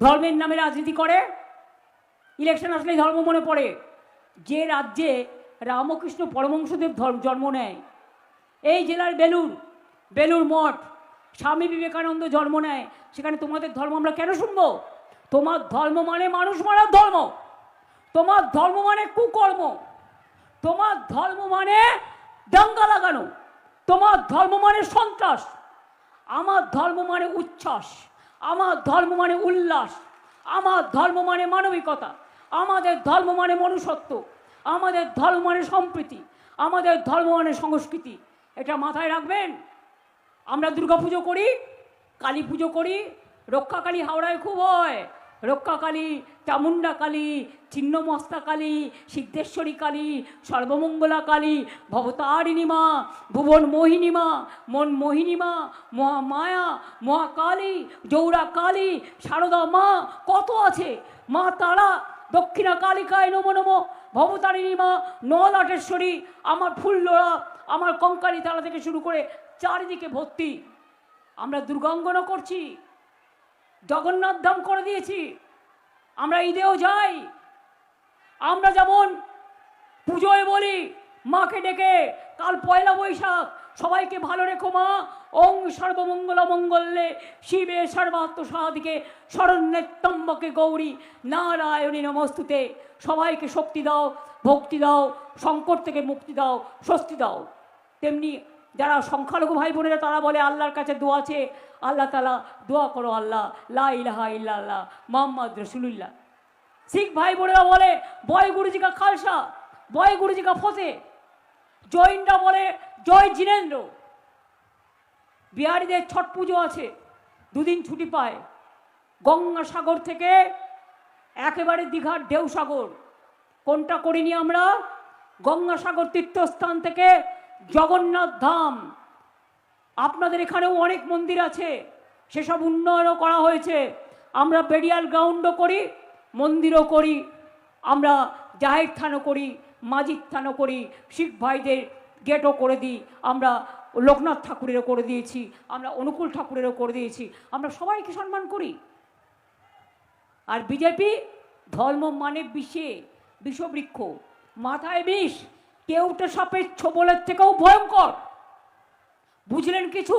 ধর্মের নামে রাজনীতি করে। ইলেকশন আসলেই ধর্ম মনে পড়ে। যে রাজ্যে রামকৃষ্ণ পরমহংসদেব জন্ম নেয়, এই জেলার বেলুর মঠ, স্বামী বিবেকানন্দ জন্ম নেয়, সেখানে তোমাদের ধর্ম আমরা কেন শুনবো? তোমার ধর্ম মানে মানুষ মারার ধর্ম, তোমার ধর্ম মানে কুকর্ম, তোমার ধর্ম মানে দাঙ্গা লাগানো, তোমার ধর্ম মানে সন্ত্রাস। আমার ধর্ম মানে উচ্ছ্বাস, আমার ধর্ম মানে উল্লাস, আমার ধর্ম মানে মানবিকতা, আমাদের ধর্ম মানে মনুষ্যত্ব, আমাদের ধর্ম মানে সম্প্রীতি, আমাদের ধর্ম মানে সংস্কৃতি। এটা মাথায় রাখবেন। আমরা দুর্গা পুজো করি, কালী পুজো করি, রক্ষাকালী হাওড়ায় খুব হয়, রক্ষাকালী, চামুন্ডা কালী, ছিন্নমস্তা কালী, সিদ্ধেশ্বরী কালী, সর্বমঙ্গলা কালী, ভবতারিণী মা, ভুবন মোহিনী মা, মন মোহিনী মা, মহামায়া, মহাকালী, জৌরা কালী, সারদা মা, কত আছে, মা তারা, দক্ষিণা কালিকায় নমো নমো, ভবতারিণী মা, নলাটেশ্বরী, আমার ফুল্লরা, আমার কঙ্কালী তারা থেকে শুরু করে চারিদিকে ভর্তি। আমরা দুর্গাঙ্গনা করছি, জগন্নাথ ধাম করে দিয়েছি, আমরা ঈদেও যাই। আমরা যেমন পুজোয় বলি মাকে ডেকে, কাল পয়লা বৈশাখ, সবাইকে ভালো রেখো মা, ওং সর্বমঙ্গল মঙ্গলে শিবে সর্বাত্ম সাধিকে শরণ্যেত্তম্বকে গৌরী নারায়ণী নমস্তুতে। সবাইকে শক্তি দাও, ভক্তি দাও, সংকট থেকে মুক্তি দাও, স্বস্তি দাও। তেমনি যারা সংখ্যালঘু ভাই বোনেরা তারা বলে আল্লাহর কাছে দোয়া আছে, আল্লাহ তালা দোয়া করো আল্লাহ লা ইলাহা ইল্লাল্লাহ মুহাম্মদ রাসূলুল্লাহ। শিখ ভাই বোনেরা বলে বয় গুরুজি কা খালসা, বয় গুরুজি কা ফতে। জৈনরা বলে জয় জিনেন্দ্র। বিহারিদের ছট পুজো আছে, দুদিন ছুটি পায়। গঙ্গাসাগর থেকে একেবারে দীঘার ঢেউসাগর, কোনটা করিনি আমরা? গঙ্গাসাগর তীর্থস্থান থেকে জগন্নাথ ধাম। আপনাদের এখানেও অনেক মন্দির আছে, সেসব উন্নয়নও করা হয়েছে। আমরা বেরিয়াল গ্রাউন্ডও করি, মন্দিরও করি, আমরা জাহের থানও করি, মাজিদ থানও করি, শিখ ভাইদের গেটও করে দিই, আমরা লোকনাথ ঠাকুরেরও করে দিয়েছি, আমরা অনুকূল ঠাকুরেরও করে দিয়েছি। আমরা সবাইকে সম্মান করি। আর বিজেপি ধর্ম মানে বিষবৃক্ষ, মাথায় বিষ, কেউটে সাপের ছোবলের থেকেও ভয়ঙ্কর। বুঝলেন কিছু?